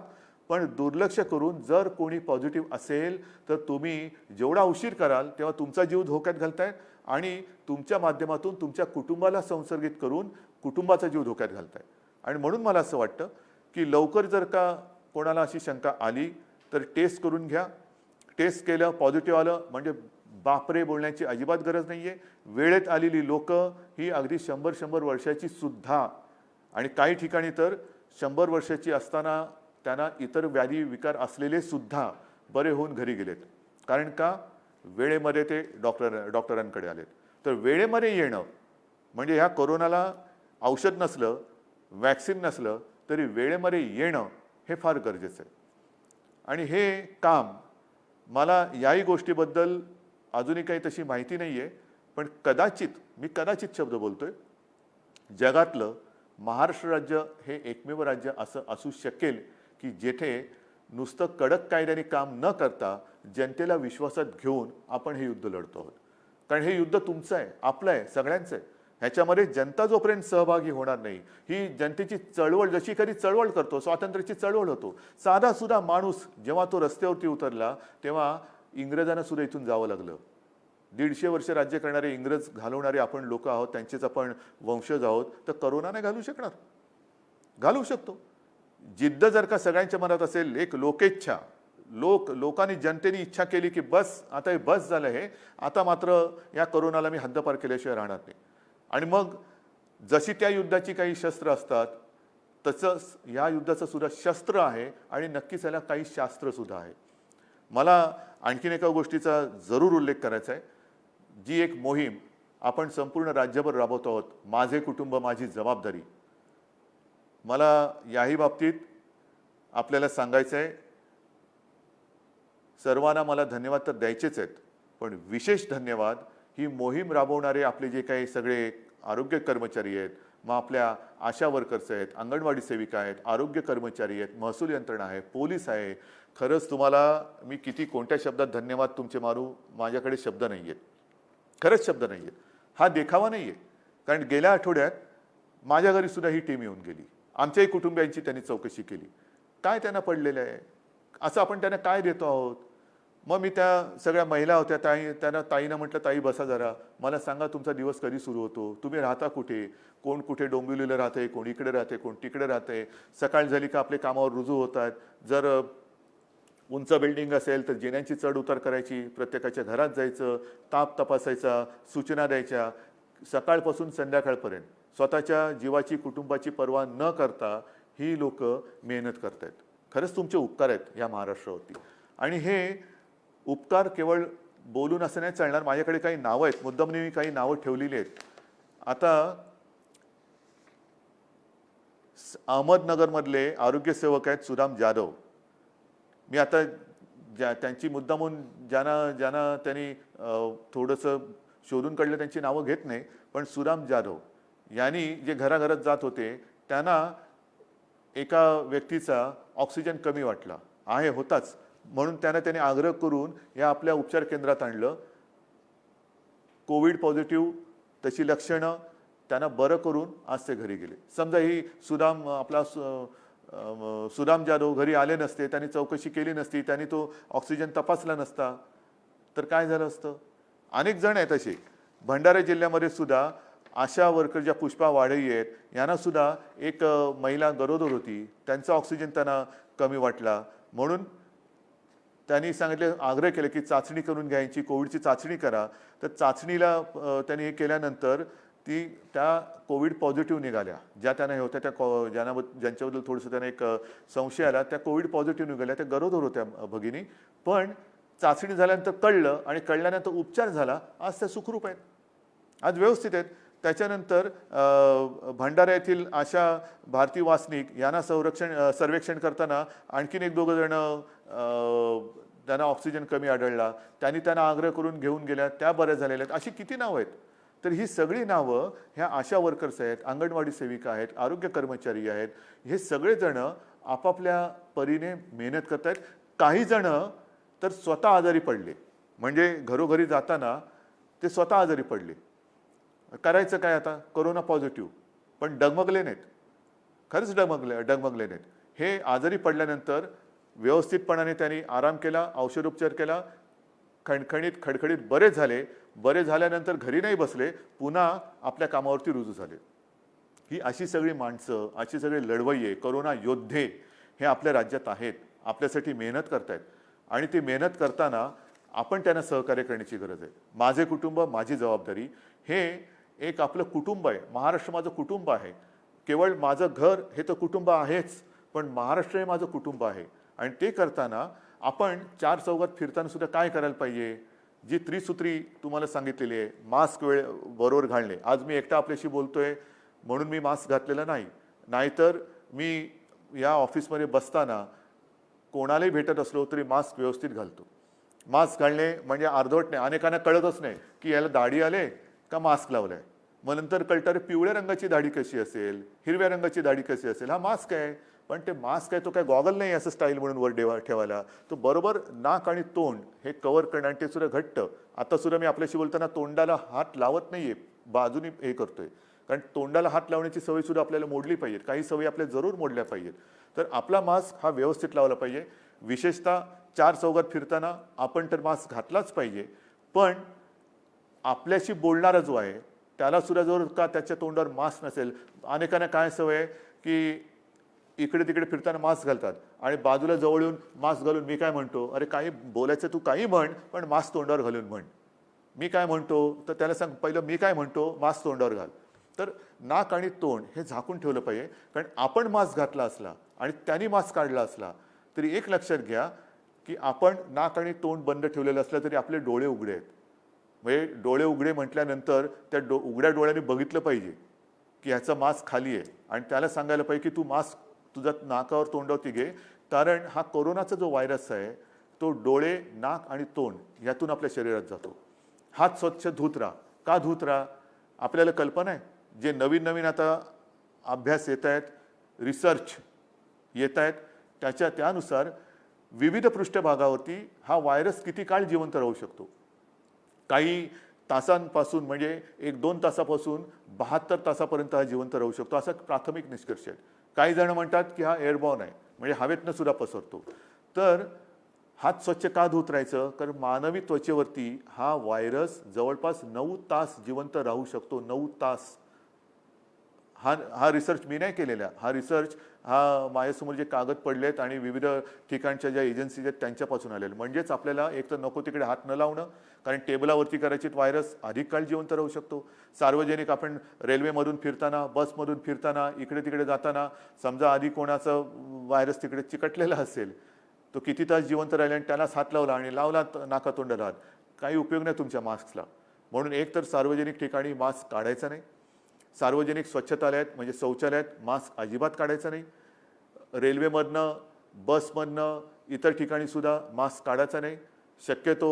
पण दुर्लक्ष करून जर कोणी पॉझिटिव्ह असेल तर तुम्ही जेवढा उशीर कराल तेव्हा तुमचा जीव धोक्यात घालताय आणि तुमच्या माध्यमातून तुमच्या कुटुंबाला संसर्गित करून कुटुंबाचा जीव धोक्यात घालताय. आणि म्हणून मला असं वाटतं की लवकर जर का कोणाला अशी शंका आली तर टेस्ट करून घ्या. टेस्ट केलं, पॉझिटिव्ह आलं म्हणजे बापरे बोलण्याची अजिबात गरज नाही आहे. वेळेत आलेली लोक ही अगदी 100 वर्षाची सुद्धा, आणि काही ठिकाणी तर 100 वर्षाची असताना त्यांना इतर व्याधी विकार असलेले सुद्धा बरे होऊन घरी गेलेत. कारण का, वेळेमध्ये ते डॉक्टरांकडे आलेत. तर वेळेमध्ये येणं म्हणजे ह्या कोरोनाला औषध नसलं, वॅक्सिन नसलं तरी वेळेमध्ये येणं हे फार गरजेचं आहे. आणि हे काम मला याही गोष्टीबद्दल अजूनही काही तशी माहिती नाही आहे, पण मी कदाचित शब्द बोलतोय, जगातलं महाराष्ट्र राज्य हे एकमेव राज्य असं असू शकेल की जेथे नुसतं कडक कायद्याने काम न करता जनतेला विश्वासात घेऊन आपण हे युद्ध लढतो आहोत. कारण हे युद्ध तुमचं आहे, आपलं आहे, सगळ्यांचं आहे. ह्याच्यामध्ये जनता जोपर्यंत सहभागी होणार नाही, ही जनतेची चळवळ जशी कधी चळवळ करतो, स्वातंत्र्याची चळवळ होतो, साधा सुद्धा माणूस जेव्हा तो रस्त्यावरती उतरला तेव्हा इंग्रजांना सुद्धा इथून जावं लागलं. 150 वर्ष राज्य करणारे इंग्रज घालवणारे आपण लोक आहोत, त्यांचेच आपण वंशज आहोत. तर करोना नाही घालू शकणार, घालू शकतो. जिद्द जर का सगळ्यांच्या मनात असेल, एक लोकेच्छा, लोकांनी जनतेने इच्छा केली की बस आता हे बस झालं, हे आता मात्र या करोनाला मी हद्दपार केल्याशिवाय राहणार नाही. आणि मग जशी त्या युद्धाची काही शस्त्र असतात तसंच या युद्धाचं सुद्धा शस्त्र आहे आणि नक्कीच याला काही शास्त्र सुद्धा आहे. मला आणखीन एका गोष्टीचा जरूर उल्लेख करायचा आहे. जी एक मोहीम आपण संपूर्ण राज्यभर राबवतो आहोत, माझे कुटुंब माझी जबाबदारी, मला याही बाबतीत आपल्याला सांगायचं आहे, सर्वांना मला धन्यवाद तर द्यायचेच आहेत, पण विशेष धन्यवाद ही मोहीम राबवणारे आपले जे काही सगळे आरोग्य कर्मचारी आहेत, मग आपल्या आशा वर्कर्स आहेत, अंगणवाडी सेविका आहेत, आरोग्य कर्मचारी आहेत, महसूल यंत्रणा आहे, पोलीस आहे. खरंच तुम्हाला मी किती कोणत्या शब्दात धन्यवाद तुमचे मारू, माझ्याकडे शब्द नाही आहेत, खरंच शब्द नाही आहेत. हा देखावा नाही आहे, कारण गेल्या आठवड्यात माझ्या घरी सुद्धा ही टीम येऊन गेली. आमच्याही कुटुंबियांची त्यांनी चौकशी केली. काय त्यांना पडलेलं आहे, असं आपण त्यांना काय देतो आहोत. मग मी त्या सगळ्या महिला होत्या, त्यांना ताईनं म्हटलं, ताई बसा जरा, मला सांगा तुमचा दिवस कधी सुरू होतो, तुम्ही राहता कुठे, कोण कुठे डोंबिवलीला राहते, कोण इकडे राहते, कोण तिकडे राहते, सकाळ झाली का आपले कामावर रुजू होतात, जर उंच बिल्डिंग असेल तर जिन्यांची चढ उतार करायची, प्रत्येकाच्या घरात जायचं, ताप तपासायचा, सूचना द्यायच्या, सकाळपासून संध्याकाळपर्यंत स्वतःच्या जीवाची कुटुंबाची पर्वा न करता ही लोक मेहनत करतायत. खरंच तुमचे उपकार आहेत या महाराष्ट्रावरती. आणि हे उपकार केवळ बोलून असं नाही चालणार. माझ्याकडे काही नावं आहेत, मुद्दामने मी काही नावं ठेवलेली आहेत. आता अहमदनगरमधले आरोग्यसेवक आहेत सुदाम जाधव. मी आता त्यांची मुद्दामून ज्यांना त्यांनी थोडंसं शोधून काढलं त्यांची नावं घेत नाही, पण सुदाम जाधव यांनी जे घराघरात जात होते त्यांना एका व्यक्तीचा ऑक्सिजन कमी वाटला आहे होताच, म्हणून त्याने आग्रह करून या आपल्या उपचार केंद्रात आणलं. कोविड पॉझिटिव्ह तशी लक्षणं त्यांना बरं करून आज ते घरी गेले. समजा ही सुदाम जाधव घरी आले नसते, त्यांनी चौकशी केली नसती, त्यांनी तो ऑक्सिजन तपासला नसता तर काय झालं असतं. अनेक जण आहेत असे. भंडारा जिल्ह्यामध्ये सुद्धा आशा वर्कर ज्या पुष्पा वाढई आहेत यांना सुद्धा एक महिला गरोदर होती, त्यांचा ऑक्सिजन त्यांना कमी वाटला, म्हणून त्यांनी सांगितले, आग्रह केले की चाचणी करून घ्यायची, कोविडची चाचणी करा. तर चाचणीला त्यांनी हे केल्यानंतर त्या कोविड पॉझिटिव्ह निघाल्या. ज्या त्यांना होत्या त्या ज्यांच्याबद्दल थोडंसं त्यांना एक संशय आला, त्या कोविड पॉझिटिव्ह निघाल्या. त्या गरोदर होत्या भगिनी, पण चाचणी झाल्यानंतर कळलं आणि कळल्यानंतर उपचार झाला. आज त्या सुखरूप आहेत, आज व्यवस्थित आहेत. त्याच्यानंतर भंडारा येथील आशा भारती वासनिक यांना सर्वेक्षण करताना आणखीन एक दोघं जण त्यांना ऑक्सिजन कमी आढळला, त्यांना आग्रह करून घेऊन गेल्या, त्या बऱ्या झालेल्या आहेत. अशी किती नावं आहेत. तर ही सगळी नावं ह्या आशा वर्कर्स आहेत, अंगणवाडी सेविका आहेत, आरोग्य कर्मचारी आहेत. हे सगळेजण आपापल्या परीने मेहनत करत आहेत. काही जण तर स्वतः आजारी पडले, म्हणजे घरोघरी जाताना ते स्वतः आजारी पडले. करायचं काय आता, कोरोना पॉझिटिव्ह, पण डगमगले नाहीत, खरंच डगमगले नाहीत. हे आजारी पडल्यानंतर व्यवस्थितपणाने त्यांनी आराम केला, औषधोपचार केला, खडखडीत बरे झाले. बरे झाल्यानंतर घरी नाही बसले, पुन्हा आपल्या कामावरती रुजू झाले. ही अशी सगळी माणसं, अशी सगळे लढवय्ये, कोरोना योद्धे हे आपल्या राज्यात आहेत, आपल्यासाठी मेहनत करतायत. आणि ती मेहनत करताना आपण त्यांना सहकार्य करण्याची गरज आहे. माझे कुटुंब माझी जबाबदारी हे एक आपलं कुटुंब आहे. महाराष्ट्र माझं कुटुंब आहे. केवळ माझं घर हे तर कुटुंब आहेच, पण महाराष्ट्र हे माझं कुटुंब आहे. आणि ते करताना आपण चार चौघात फिरताना सुद्धा काय करायला पाहिजे, जी त्रिसूत्री तुम्हाला सांगितलेली आहे, मास्क बरोबर घालणे. आज मी एकटा आपल्याशी बोलतोय म्हणून मी मास्क घातलेला नाही, नाहीतर मी या ऑफिसमध्ये बसताना कोणालाही भेटत असलो तरी मास्क व्यवस्थित घालतो. मास्क घालणे म्हणजे अर्धवट नाही. अनेकांना कळतच नाही की याला दाढी आले का मास्क लावलाय. मग नंतर कळतं रे पिवळ्या रंगाची दाढी कशी असेल, हिरव्या रंगाची दाढी कशी असेल. हा मास्क आहे, पण ते मास्क आहे तो काय गॉगल नाही असं स्टाईल म्हणून वर ठेवायला. तो बरोबर नाक आणि तोंड हे कव्हर करणं, आणि ते सुद्धा घट्ट. आता सुद्धा मी आपल्याशी बोलताना तोंडाला हात लावत नाहीये, बाजूनी हे करतोय, कारण तोंडाला हात लावण्याची सवय सुद्धा आपल्याला मोडली पाहिजे. काही सवयी आपल्या जरूर मोडल्या पाहिजेत. तर आपला मास्क हा व्यवस्थित लावला पाहिजे. विशेषतः चार चौघात फिरताना आपण तर मास्क घातलाच पाहिजे, पण आपल्याशी बोलणारा जो आहे त्याला सुद्धा जर का त्याच्या तोंडावर मास्क नसेल. अनेकांना काय सवय आहे की इकडे तिकडे फिरताना मास्क घालतात आणि बाजूला जवळ येऊन मास्क घालून मी काय म्हणतो, अरे काही बोलायचं तू काही म्हण, पण मास्क तोंडावर घालून म्हण. मी काय म्हणतो तर त्याला सांग पहिलं मी काय म्हणतो, मास्क तोंडावर घाल. तर नाक आणि तोंड हे झाकून ठेवलं पाहिजे. कारण आपण मास्क घातला असला आणि त्यांनी मास्क काढला असला तरी एक लक्षात घ्या की आपण नाक आणि तोंड बंद ठेवलेलं असलं तरी आपले डोळे उघडे आहेत. म्हणजे डोळे उघडे म्हटल्यानंतर त्या उघड्या डोळ्याने बघितलं पाहिजे की ह्याचा मास्क खाली आहे, आणि त्याला सांगायला पाहिजे की तू मास्क तुझ्या नाकावर तोंडावरती घे. कारण हा कोरोनाचा जो व्हायरस आहे तो डोळे, नाक आणि तोंड यातून आपल्या शरीरात जातो. हात स्वच्छ धुत राहा. का धुत राहा, आपल्याला कल्पना आहे जे नवीन नवीन आता अभ्यास येत आहेत, रिसर्च येत आहेत, त्यानुसार विविध पृष्ठभागावरती हा व्हायरस किती काळ जिवंत राहू शकतो. काही तासांपासून म्हणजे 1-2 तासापासून 72 तासापर्यंत हा जिवंत राहू शकतो, असा प्राथमिक निष्कर्ष आहे. काही जण म्हणतात की हा एअरबॉर्न आहे, म्हणजे हवेतनं सुद्धा पसरतो. तर हात स्वच्छ का धुत राहायचं? कारण मानवी त्वचेवरती हा व्हायरस जवळपास 9 तास जिवंत राहू शकतो. 9 तास. हा हा रिसर्च मी नाही केलेला. हा रिसर्च माझ्यासमोर जे कागद पडलेत आणि विविध ठिकाणच्या ज्या एजन्सीज आहेत त्यांच्यापासून आलेले. म्हणजेच आपल्याला एक तर नको तिकडे हात न लावणं, कारण टेबलावरती कदाचित व्हायरस अधिक काळ जिवंत राहू शकतो. सार्वजनिक आपण रेल्वेमधून फिरताना, बसमधून फिरताना, इकडे तिकडे जाताना समजा आधी कोणाचं व्हायरस तिकडे चिकटलेला असेल, तो किती तास जिवंत राहिला आणि त्यालाच हात लावला आणि लावला नाकातोंडाला हात, काही उपयोग नाही तुमच्या मास्कला. म्हणून एक तर सार्वजनिक ठिकाणी मास्क काढायचा नाही. सार्वजनिक स्वच्छतालयात म्हणजे शौचालयात मास्क अजिबात काढायचा नाही. रेल्वेमधनं, बसमधनं, इतर ठिकाणी सुद्धा मास्क काढायचा नाही. शक्यतो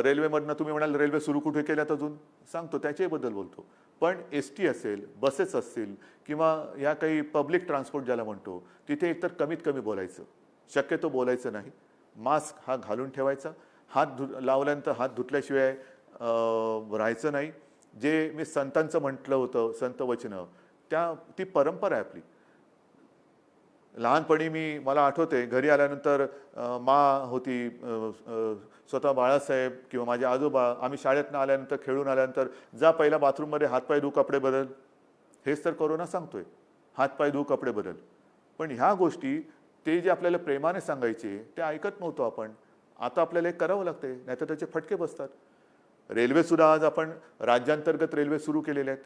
रेल्वेमधनं तुम्ही म्हणाल रेल्वे सुरू कुठे केल्यात अजून सांगतो त्याच्याबद्दल बोलतो. पण एस-टी असेल, बसेस असतील किंवा या काही पब्लिक ट्रान्सपोर्ट ज्याला म्हणतो, तिथे एकतर कमीत कमी बोलायचं, शक्यतो बोलायचं नाही. मास्क हा घालून ठेवायचा. लावल्यानंतर हात धुतल्याशिवाय राहायचं नाही. जे मी संतांचं म्हटलं होतं, संत वचनं, ती परंपरा आहे आपली. लहानपणी मला आठवते घरी आल्यानंतर होती, स्वतः बाळासाहेब किंवा माझे आजोबा, आम्ही शाळेतनं आल्यानंतर खेळून आल्यानंतर जा पहिला बाथरूममध्ये हातपाय धु, कपडे बदल. हेच तर कोरोना सांगतोय, हातपाय धु, कपडे बदल. पण ह्या गोष्टी ते जे आपल्याला प्रेमाने सांगायचे ते ऐकत नव्हतो आपण. आता आपल्याला हे करावं लागतंय, नाहीतर त्याचे फटके बसतात. रेल्वेसुद्धा आज आपण राज्यांतर्गत रेल्वे सुरू केलेल्या आहेत.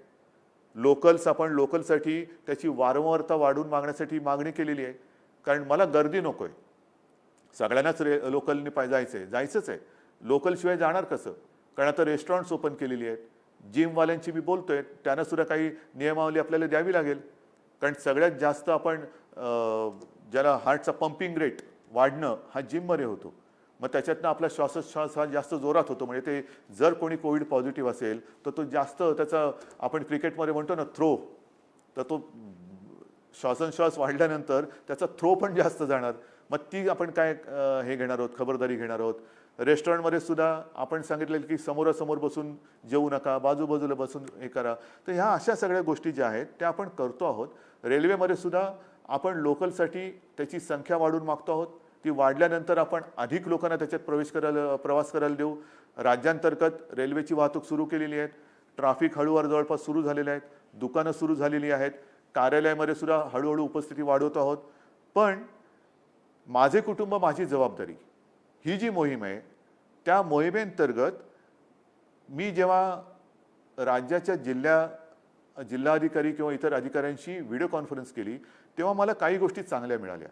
लोकलसाठी त्याची वारंवारता वाढवून मागण्यासाठी मागणी केलेली आहे. कारण मला गर्दी नको आहे. सगळ्यांनाच लोकलनी जायचंच आहे. लोकलशिवाय जाणार कसं? कारण आता रेस्टॉरंट्स ओपन केलेली आहेत. जिमवाल्यांची मी बोलतोय, त्यांना सुद्धा काही नियमावली आपल्याला द्यावी लागेल. कारण सगळ्यात जास्त आपण ज्याला हार्टचा पंपिंग रेट वाढणं हा जिममध्ये होतो. मग त्याच्यातनं आपला श्वासोच्छ्वास हा जास्त जोरात होतो. म्हणजे ते जर कोणी कोविड पॉझिटिव्ह असेल तर तो जास्त त्याचा, आपण क्रिकेटमध्ये म्हणतो ना थ्रो, तर तो श्वासोच्छ्वास वाढल्यानंतर त्याचा थ्रो पण जास्त जाणार. मग ती आपण काय हे घेणार आहोत, खबरदारी घेणार आहोत. रेस्टॉरंटमध्ये सुद्धा आपण सांगितलेलं की समोरासमोर बसून जेवू नका, बाजूबाजूला बसून हे करा. तर ह्या अशा सगळ्या गोष्टी ज्या आहेत त्या आपण करतो आहोत. रेल्वेमध्ये सुद्धा आपण लोकलसाठी त्याची संख्या वाढवून मागतो आहोत. ती वाढल्यानंतर आपण अधिक लोकांना त्याच्यात प्रवास करायला देऊ. राज्यांतर्गत रेल्वेची वाहतूक सुरू केलेली आहे. ट्रॅफिक हळूवार जवळपास सुरू झालेले आहेत. दुकानं सुरू झालेली आहेत. कार्यालयामध्ये सुद्धा हळूहळू उपस्थिती वाढवत आहोत. पण माझे कुटुंब माझी जबाबदारी ही जी मोहीम आहे, त्या मोहिमेअंतर्गत मी जेव्हा राज्याच्या जिल्हाधिकारी किंवा इतर अधिकाऱ्यांशी व्हिडिओ कॉन्फरन्स केली, तेव्हा मला काही गोष्टी चांगल्या मिळाल्या.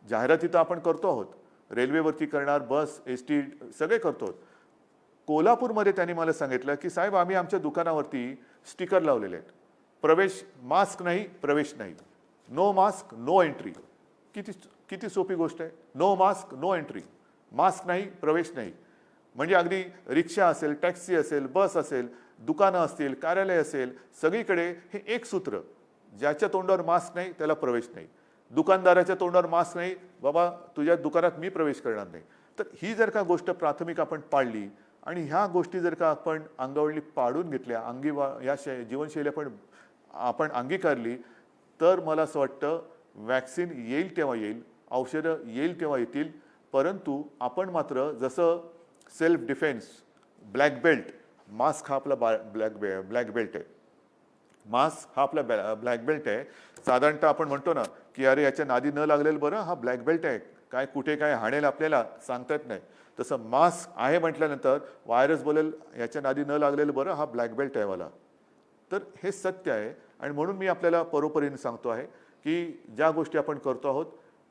जाहिराती तर आपण करतो आहोत, रेल्वेवरती करणार, बस, एस-टी सगळे करतो आहोत. कोल्हापूरमध्ये त्यांनी मला सांगितलं की साहेब, आम्ही आमच्या दुकानावरती स्टिकर लावलेले आहेत. प्रवेश, मास्क नाही, प्रवेश नाही. No mask, no entry. किती सोपी गोष्ट आहे. No mask, no entry. Mask नाही, प्रवेश नाही. म्हणजे अगदी रिक्षा असेल, टॅक्सी असेल, बस असेल, दुकानं असतील, कार्यालय असेल, सगळीकडे हे एक सूत्र. ज्याच्या तोंडावर मास्क नाही त्याला प्रवेश नाही. दुकानदाराच्या तोंडावर मास्क नाही, बाबा तुझ्या दुकानात मी प्रवेश करणार नाही. तर ही जर का गोष्ट प्राथमिक आपण पाळली आणि ह्या गोष्टी जर का आपण अंगावळी पाडून घेतल्या, या जीवनशैली आपण अंगीकारली, तर मला असं वाटतं वॅक्सिन येईल तेव्हा येईल, औषधं येईल तेव्हा येतील. परंतु आपण मात्र जसं self defence, black belt, mask हा आपला ब्लॅक बेल्ट आहे. मास्क हा आपला ब्लॅक बेल्ट आहे. साधारणतः आपण म्हणतो ना की अरे याच्या नादी न लागलेलं बरं, हा ब्लॅक बेल्ट आहे, काय कुठे काय हाणेल आपल्याला सांगता येत नाही. तसं मास्क आहे म्हटल्यानंतर व्हायरस बोलेल याच्या नादी न लागलेलं बरं, हा ब्लॅक बेल्ट आहे मला. तर हे सत्य आहे. आणि म्हणून मी आपल्याला परोपरीने सांगतो आहे की ज्या गोष्टी आपण करतो आहोत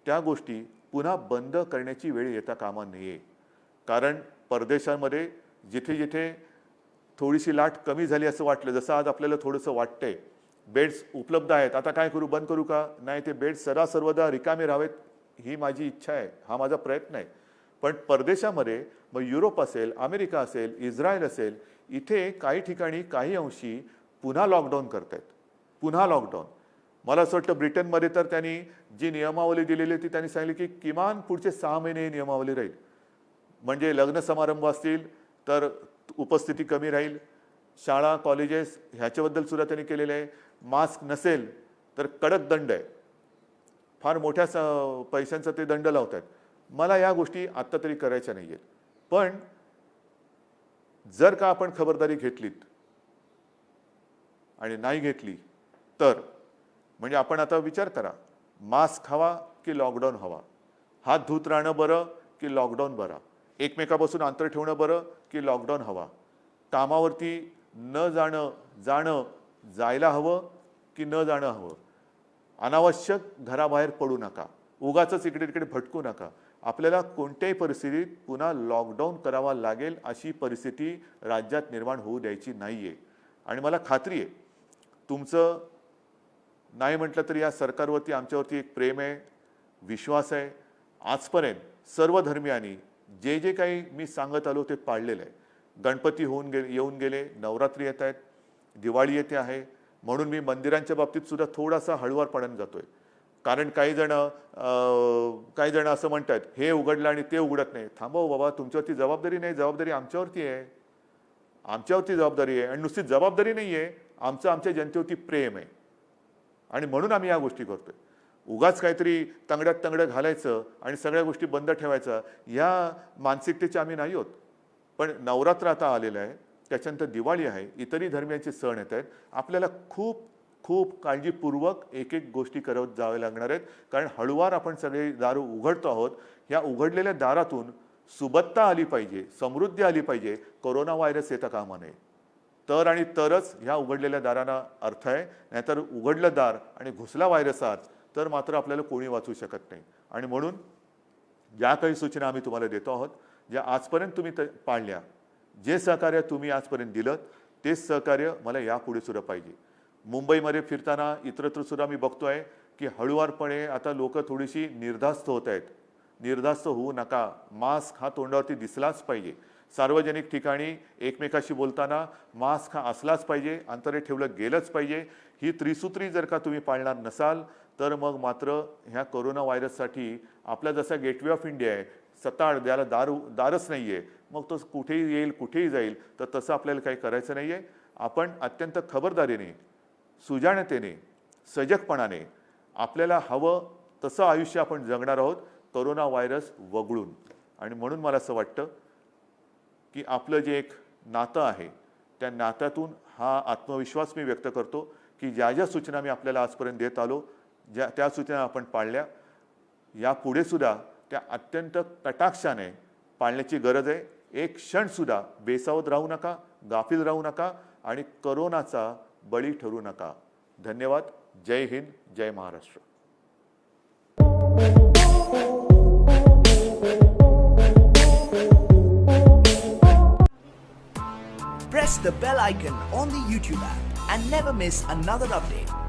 त्या गोष्टी पुन्हा बंद करण्याची वेळ येता कामा नये. कारण परदेशांमध्ये जिथे जिथे थोडीशी लाट कमी झाली असं वाटलं, जसं आज आपल्याला थोडंसं वाटतंय, बेड्स उपलब्ध आहेत, आता काय करू, बंद करू का? नाही, ते बेड्स सर्वदा रिकामे राहावेत ही माझी इच्छा आहे, हा माझा प्रयत्न आहे. पण परदेशामध्ये मग युरोप असेल, अमेरिका असेल, इस्रायल असेल, इथे काही ठिकाणी काही अंशी पुन्हा लॉकडाऊन करतायत. पुन्हा लॉकडाऊन. मला असं वाटतं ब्रिटनमध्ये तर त्यांनी जी नियमावली दिलेली ती त्यांनी सांगितली की किमान पुढचे 6 महिने ही नियमावली राहील. म्हणजे लग्न समारंभ असतील तर उपस्थिती कमी राहील. शाळा, कॉलेजेस ह्याच्याबद्दल सुद्धा त्यांनी केलेलं आहे. मास्क नसेल तर कडक दंड आहे. फार मोठ्या पैशांचा ते दंड लावत आहेत. मला या गोष्टी आत्ता तरी करायच्या नाही आहेत. पण जर का आपण खबरदारी घेतलीत आणि नाही घेतली तर म्हणजे आपण आता विचार करा, मास्क हवा की लॉकडाऊन हवा, हात धुत राहणं बरं की लॉकडाऊन बरा, एकमेकापासून अंतर ठेवणं बरं की लॉकडाऊन हवा, कामावरती न जाणं जायला हवं की न जाणं हवं, अनावश्यक घराबाहेर पडू नका, उगाचच इकडे तिकडे भटकू नका. आपल्याला कोणत्याही परिस्थितीत पुन्हा लॉकडाऊन करावा लागेल अशी परिस्थिती राज्यात निर्माण होऊ द्यायची नाहीये. आणि मला खात्री आहे तुमचं नाही म्हटलं तरी या सरकारवरती आमच्यावरती एक प्रेम आहे, विश्वास आहे. आजपर्यंत सर्व धर्मियांनी जे जे काही मी सांगत आलो ते पाळलेलं आहे. गणपती येऊन गेले, नवरात्री येत आहेत, दिवाळी येते आहे, म्हणून मी मंदिरांच्या बाबतीत सुद्धा थोडासा हळुवारपणाने जातोय. कारण काही जण असं म्हणतात हे उघडलं आणि ते उघडत नाही. थांबव बाबा, तुमच्यावरती जबाबदारी नाही, जबाबदारी आमच्यावरती आहे. आमच्यावरती जबाबदारी आहे आणि नुसती जबाबदारी नाही आहे, आमच्या जनतेवरती प्रेम आहे आणि म्हणून आम्ही या गोष्टी करतोय. उगाच काहीतरी तंगड्यात घालायचं आणि सगळ्या गोष्टी बंद ठेवायचं या मानसिकतेचे आम्ही नाही होत. पण नवरात्र आता आलेलं आहे, त्याच्यानंतर दिवाळी आहे, इतरही धर्मियांचे सण येत आहेत. आपल्याला खूप खूप काळजीपूर्वक एक एक गोष्टी करत जावे लागणार आहेत. कारण हळूवार आपण सगळे दार उघडतो आहोत. ह्या उघडलेल्या दारातून सुबत्ता आली पाहिजे, समृद्धी आली पाहिजे, कोरोना व्हायरस येता कामा नये. तर आणि तरच ह्या उघडलेल्या दारांना अर्थ आहे. नाहीतर उघडलं दार आणि घुसला व्हायरस आत तर मात्र आपल्याला कोणी वाचू शकत नाही. आणि म्हणून ज्या काही सूचना आम्ही तुम्हाला देतो आहोत, ज्या आजपर्यंत तुम्ही पाळल्या, जे सहकार्य तुम्ही आजपर्यंत दिलं तेच सहकार्य मला यापुढे सुद्धा पाहिजे. मुंबईमध्ये फिरताना इतरत्र सुद्धा मी बघतोय की हळुवारपणे आता लोक थोडीशी निर्धास्त होत आहेत. निर्धास्त होऊ नका. मास्क हा तोंडावरती दिसलाच पाहिजे. सार्वजनिक ठिकाणी एकमेकाशी बोलताना मास्क हा असलाच पाहिजे, अंतर ठेवलं गेलंच पाहिजे. ही त्रिसूत्री जर का तुम्ही पाळणार नसाल तर मग मात्र ह्या कोरोना व्हायरससाठी आपला जसा गेटवे ऑफ इंडिया आहे, सताळ द्याला दारच नाही आहे, मग तो कुठेही येईल कुठेही जाईल, तर तसं आपल्याला काही करायचं नाही आहे. आपण अत्यंत खबरदारीने, सुजाणतेने, सजगपणाने आपल्याला हवं तसं आयुष्य आपण जगणार आहोत कोरोना व्हायरस वगळून. आणि म्हणून मला असं वाटतं की आपलं जे एक नातं आहे त्या नात्यातून हा आत्मविश्वास मी व्यक्त करतो की ज्या ज्या सूचना मी आपल्याला आजपर्यंत देत आलो, त्या सूचना आपण पाळल्या, यापुढे सुद्धा त्या अत्यंत कटाक्षाने पाळण्याची गरज आहे. एक क्षणसुद्धा बेसावध राहू नका, गाफील राहू नका आणि कोरोनाचा बळी ठरू नका. धन्यवाद. जय हिंद, जय Maharashtra. Press the bell icon on the YouTube app and never miss another update.